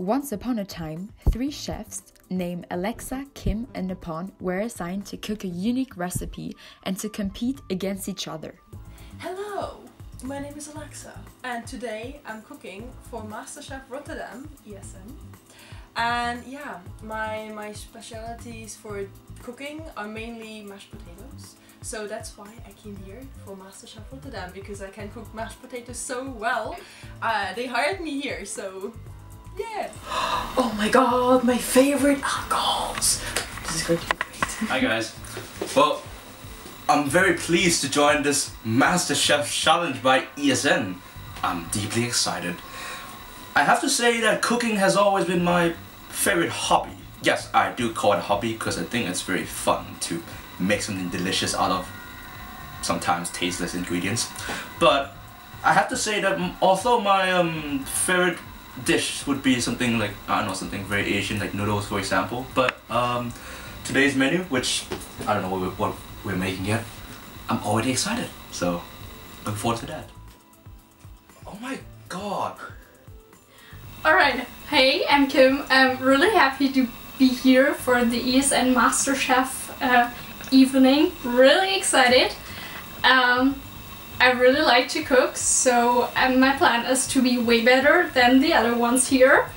Once upon a time, 3 chefs named Alexa, Kim, and Nippon were assigned to cook a unique recipe and to compete against each other. Hello, my name is Alexa and today I'm cooking for MasterChef Rotterdam, ESN. And yeah, my specialities for cooking are mainly mashed potatoes. So that's why I came here for MasterChef Rotterdam, because I can cook mashed potatoes so well. They hired me here, so yeah. Oh my god, my favorite alcohols. This is going to be great. Hi guys. Well, I'm very pleased to join this MasterChef challenge by ESN. I'm deeply excited. I have to say that cooking has always been my favorite hobby. Yes, I do call it a hobby because I think it's very fun to make something delicious out of sometimes tasteless ingredients. But I have to say that although my favorite dish would be something like, I don't know, something very Asian like noodles for example, but today's menu, which I don't know what we're making yet, I'm already excited, so look forward to that. Oh my god! Alright, hey, I'm Kim. I'm really happy to be here for the ESN MasterChef evening. Really excited. I really like to cook, so my plan is to be way better than the other ones here.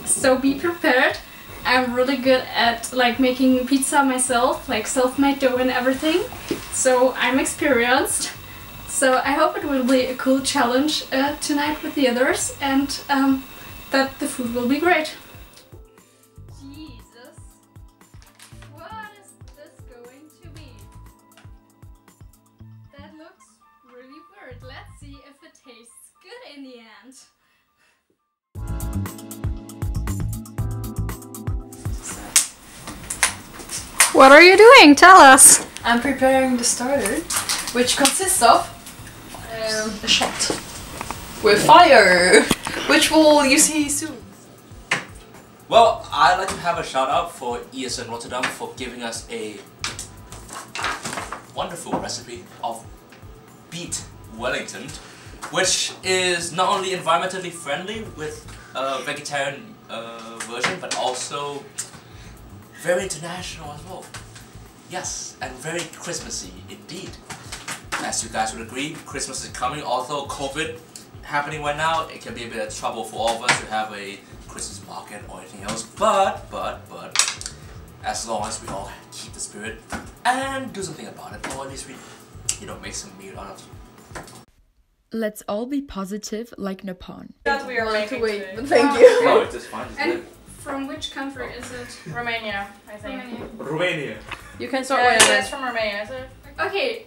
So be prepared. I'm really good at making pizza myself, like self-made dough and everything. So I'm experienced. So I hope it will be a cool challenge tonight with the others, and that the food will be great. Jesus, what is this going to be? That looks really weird. Let's see if it tastes good in the end. What are you doing? Tell us. I'm preparing the starter, which consists of a shot with fire, which you see soon. Well, I'd like to have a shout out for ESN Rotterdam for giving us a wonderful recipe of beet Wellington, which is not only environmentally friendly with a vegetarian version, but also very international as well. Yes, and very Christmassy indeed. As you guys would agree, Christmas is coming, although COVID happening right now, it can be a bit of trouble for all of us to have a Christmas market or anything else, but as long as we all keep the spirit and do something about it, or at least we, make some meal out of it. Let's all be positive like Nippon. That we are making to wait, today. but thank you. No, it's just fine. And from which country is it? Romania, I think. Romania. You can start Yeah, with it's from Romania, is it? Okay,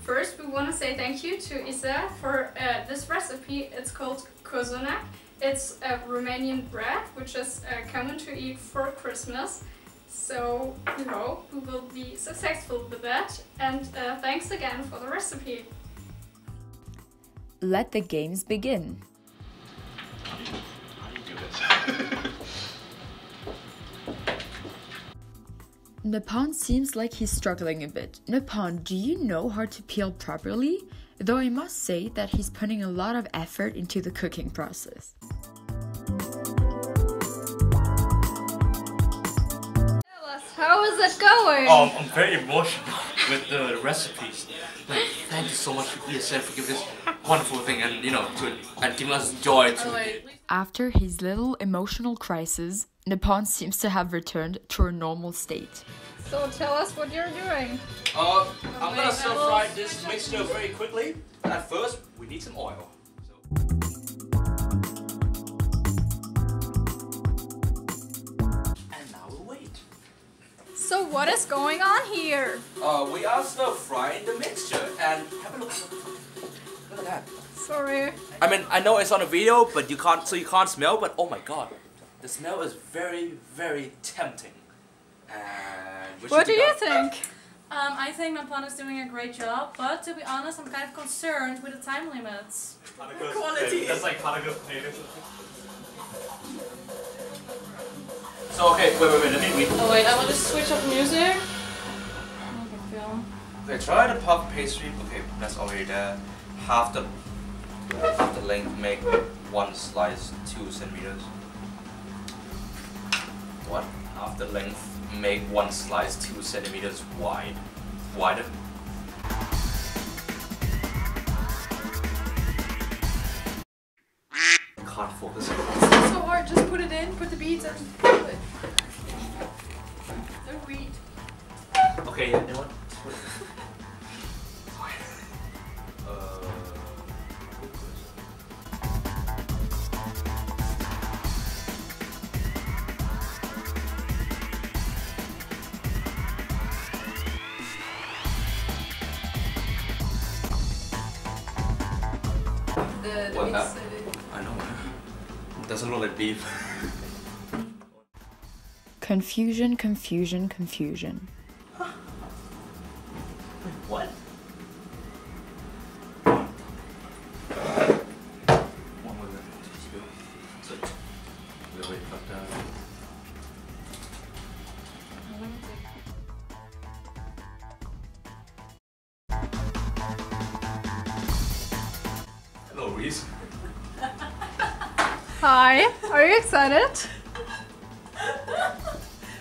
first we want to say thank you to Isa for this recipe. It's called cozonac. It's a Romanian bread which is common to eat for Christmas. So we hope we will be successful with that. And thanks again for the recipe. Let the games begin. How do you do this? Nippon seems like he's struggling a bit. Nippon, do you know how to peel properly? Though I must say that he's putting a lot of effort into the cooking process. Tell us, how is it going? I'm very emotional with the recipes. Thank you so much for ESN for giving this wonderful thing and and giving us joy to. After his little emotional crisis, Nippon seems to have returned to a normal state. So tell us what you're doing. I'm gonna stir fry this mixture very quickly. But at first, we need some oil. And now we'll wait. So what is going on here? We are stir frying the mixture, and have a look. Look at that. Sorry. I mean, I know it's on a video, but you can't smell. But oh my god, the smell is very, very tempting. And what do you think? I think Nippon is doing a great job, but to be honest, I'm kind of concerned with the time limits. Quality. That's like Panago potatoes. So okay, wait, let me read. Oh wait, I want to switch up music. Okay, try the puff pastry. Okay, that's already there. Half the length, make one slice 2 centimeters. What? Half the length, make one slice 2 centimeters wide. Wider? Can't focus. It's not so hard, just put it in, put the beads and do it. Don't read. Okay, yeah, you know what? The What, mix, I know. It doesn't look like beef. Confusion, confusion, confusion. What? One more minute. So, we'll wait for that. Hello, Rhys. Hi, are you excited?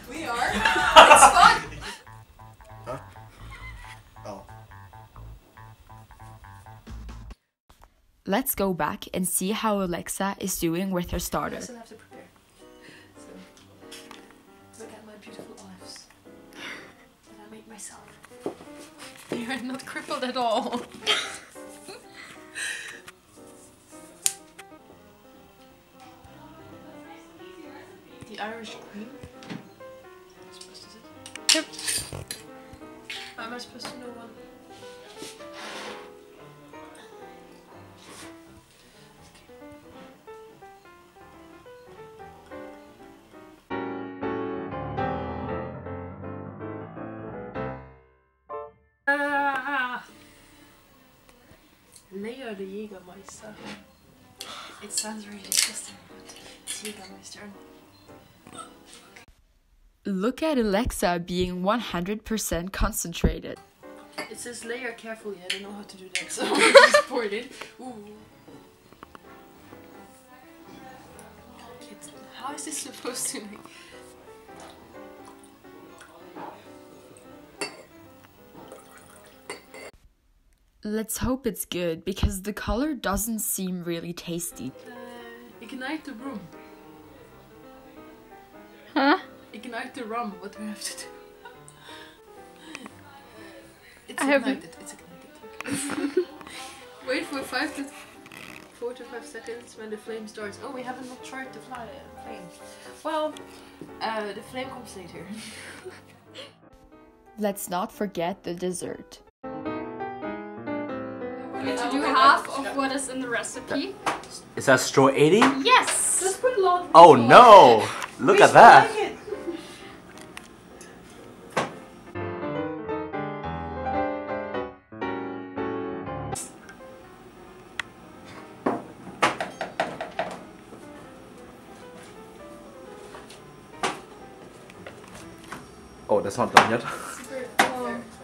we are. It's fun. Huh? Oh. Let's go back and see how Alexa is doing with her I starter. also have to prepare. So, look at my beautiful olives that I made myself. You're not crippled at all. The Irish cream. Am I supposed to do? Yep. How am I supposed to know one? Layer the Jägermeister. It sounds really disgusting, but it's Jägermeister. Look at Alexa being 100% concentrated. It says layer carefully. I don't know how to do that, so I just pour it in. Ooh. How is this supposed to be? Let's hope it's good because the color doesn't seem really tasty. Ignite the room. Huh? Ignite the rum. What do we have to do? It's I haven't- ignited. It's ignited. Wait for 4 to 5 seconds when the flame starts. Oh, we haven't not tried the flame. Well, the flame comes later. Let's not forget the dessert. We need to do half of what is in the recipe. Is that straw 80? Yes! Just put a lot. Oh no! Look at that! Like it. Oh, that's not done yet.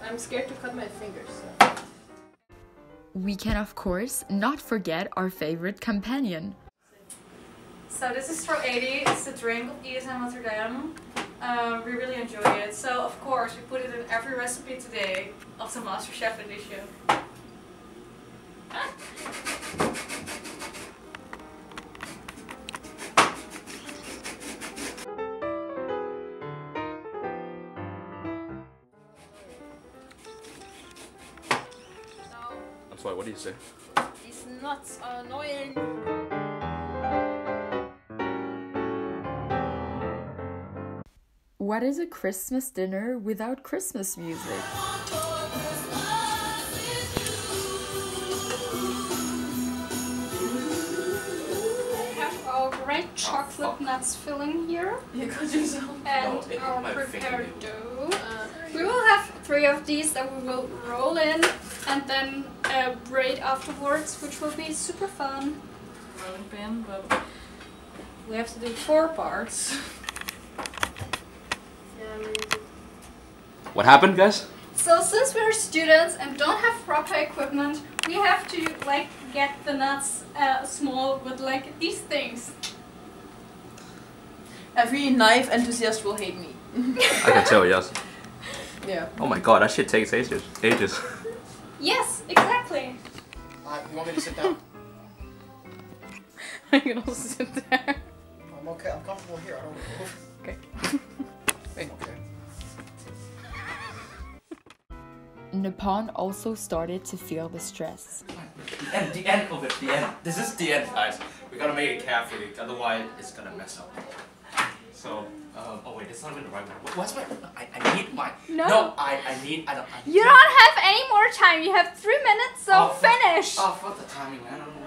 I'm scared to cut my fingers. So. We can of course not forget our favorite companion. So this is straw 80, it's the drink of ESN Rotterdam. We really enjoy it. So of course we put it in every recipe today of the MasterChef edition. I'm sorry, what do you say? These nuts are annoying. What is a Christmas dinner without Christmas music? We have our great chocolate nuts filling here You could do so. and No, it- our my prepared finger. dough. We will have 3 of these that we will roll in and then braid afterwards, which will be super fun. Rolling pin, but we have to do 4 parts. What happened, guys? So since we're students and don't have proper equipment, we have to like get the nuts small with like these things. Every knife enthusiast will hate me. I can tell, yes. Yeah. Oh my god, that shit takes ages. Yes, exactly. You want me to sit down? I can also sit there. I'm okay. I'm comfortable here. I don't move. Okay. I'm okay. Nippon also started to feel the stress. The end of it, the end. This is the end, guys. We gotta make it carefully, otherwise it's gonna mess up. So, oh wait, it's not even the right one. What's my? I need my. No. I need. You don't have any more time. You have 3 minutes, so finish. Oh, fuck the timing, man. I don't know.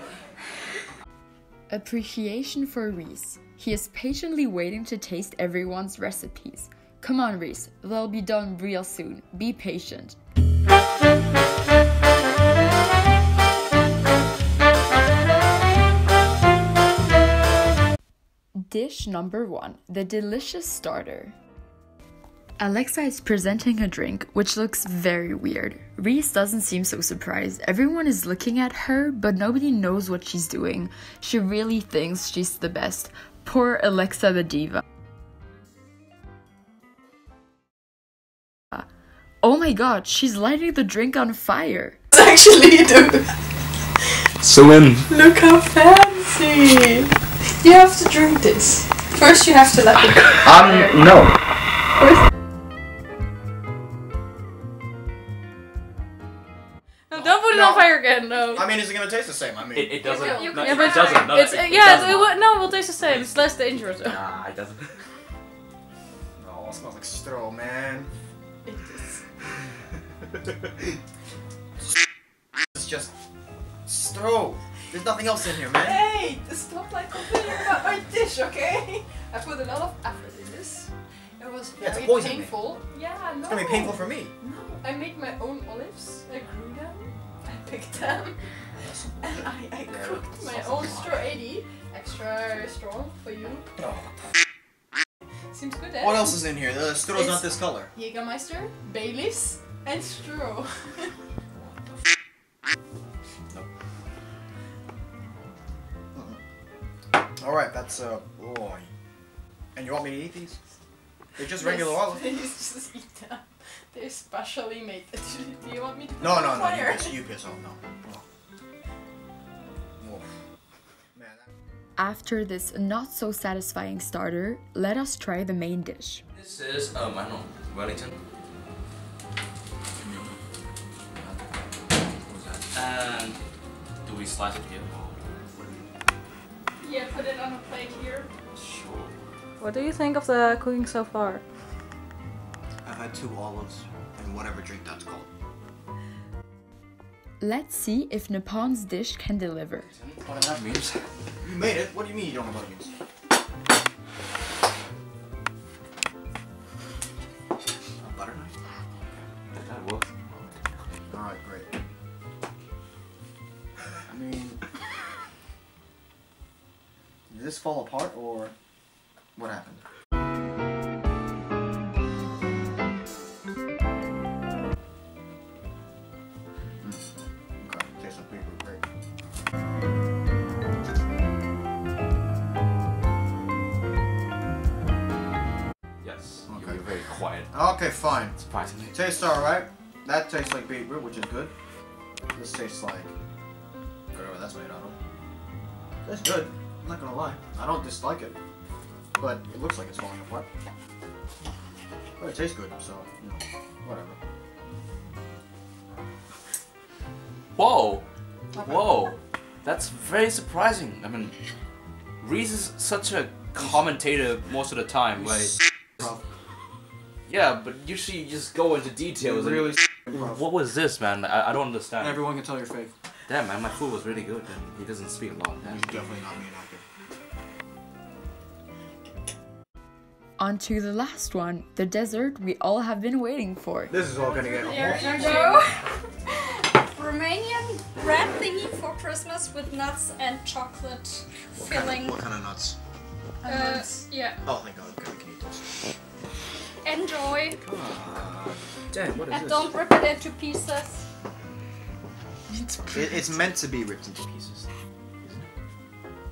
Appreciation for Rhys. He is patiently waiting to taste everyone's recipes. Come on, Rhys. They'll be done real soon. Be patient. Dish number 1, the delicious starter. Alexa is presenting a drink, which looks very weird. Rhys doesn't seem so surprised. Everyone is looking at her, but nobody knows what she's doing. She really thinks she's the best. Poor Alexa the diva. Oh my god, she's lighting the drink on fire. Actually, dude. So in. Look how fancy. You have to drink this. First, you have to let it. No. No, don't put it on fire again. No. I mean, is it gonna taste the same? I mean, It doesn't. You No, can- it doesn't. No, It's it yeah. doesn't. No, it will taste the same. It's less dangerous. Though. Nah, it doesn't. oh, it smells like straw, man. It is. It's just straw. There's nothing else in here, man. Hey, stop like complaining about my dish, okay? I put a lot of effort in this. It was Yeah, it's very poison me. painful. Yeah, no. It's gonna be painful for me. No, I made my own olives. I grew them. I picked them. And I cooked my own straw 80. Extra strong for you. Oh. Seems good, eh? What else is in here? The straw's It's- not this color. Jägermeister, Baileys, and straw. Alright, that's oh. And you want me to eat these? They're just regular olives. Please just eat them. They're specially made. Do you want me to put No, them no, on no. fire? You piss off. No. Oh. Man, After this not so satisfying starter, let us try the main dish. This is I don't know, Wellington. And do we slice it here or what do we? Yeah, put it on a plate here. Sure. What do you think of the cooking so far? I've had 2 olives and whatever drink that's called. Let's see if Nippon's dish can deliver. What that means? You made it? What do you mean you don't know what it means? A butter knife? That works. Alright, great. I mean... Did this fall apart or what happened? Okay, tastes like beetroot, great. Yes. Okay. You're very quiet. Okay, fine. Surprisingly. Tastes alright. That tastes like beetroot, which is good. This tastes like whatever that's made out of. That's good. I'm not gonna lie. I don't dislike it, but it looks like it's falling apart. But it tastes good, so you know, whatever. Whoa! Whoa! That's very surprising. I mean, Rhys is such a commentator most of the time. Like, yeah, but usually you just go into details. Really. What was this, man? I don't understand. Everyone can tell you're fake. Damn, man, my food was really good. And he doesn't speak a lot. You're definitely not me an actor. On to the last one, the dessert we all have been waiting for. This is all gonna get There you go. Romanian bread thingy for Christmas with nuts and chocolate filling. What kind of nuts? Yeah. Oh, thank God. Okay, we can eat those. Enjoy. Damn, what is And don't rip it into pieces. It's meant to be ripped into pieces.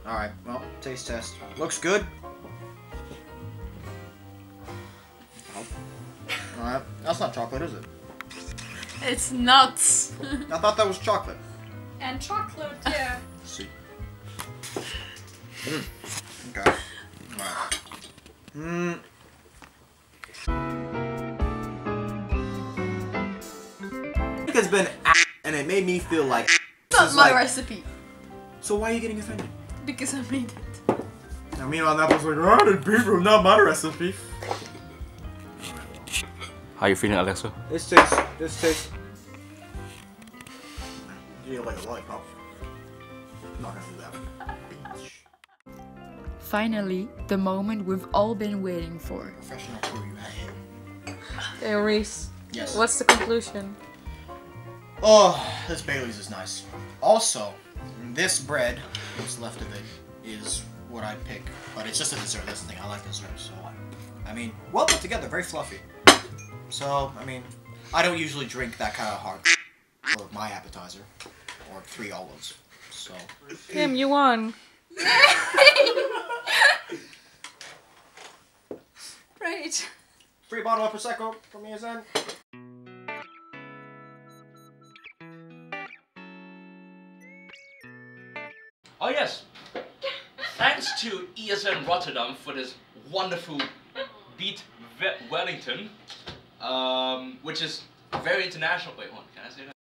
Alright, well, taste test. Looks good. Alright, that's not chocolate, is it? It's nuts. I thought that was chocolate. And chocolate, yeah. Let's see. Okay. Alright. It's been and it made me feel like It's not my recipe. So why are you getting offended? Because I made it. I mean, on that was like, oh, the beetroot, not my recipe. How you feeling, Alexa? This tastes. You need like a lollipop. I'm not gonna do that. Finally, the moment we've all been waiting for. Professional crew you have. Hey Rhys, Yes. what's the conclusion? Oh, this Bailey's is nice. Also, this bread, what's left of it, is what I pick. But it's just a dessert, that's the thing. I like dessert, so I mean, well put together, very fluffy. So, I mean, I don't usually drink that kind of hard for my appetizer. Or 3 olives. So. Kim, you won. Right. Free bottle of Prosecco from ESN. Oh yes, thanks to ESN Rotterdam for this wonderful beet Wellington, which is very international. Wait, hold on, can I say that?